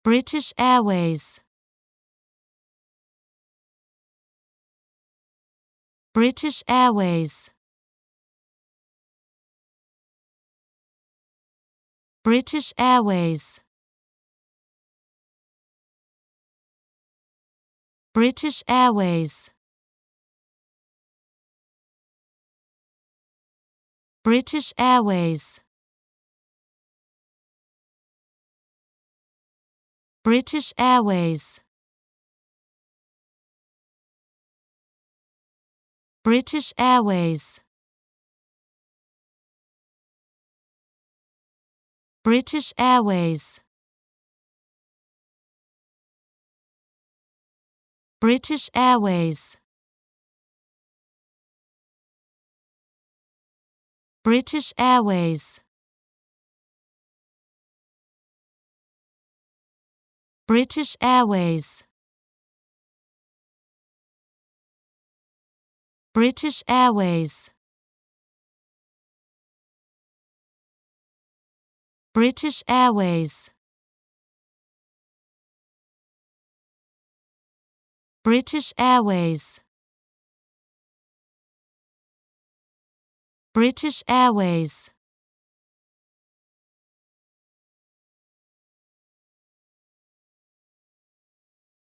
British Airways. British Airways. British Airways. British Airways. British Airways. British Airways. British Airways. British Airways. British Airways. British Airways. British Airways. British Airways. British Airways. British Airways. British Airways.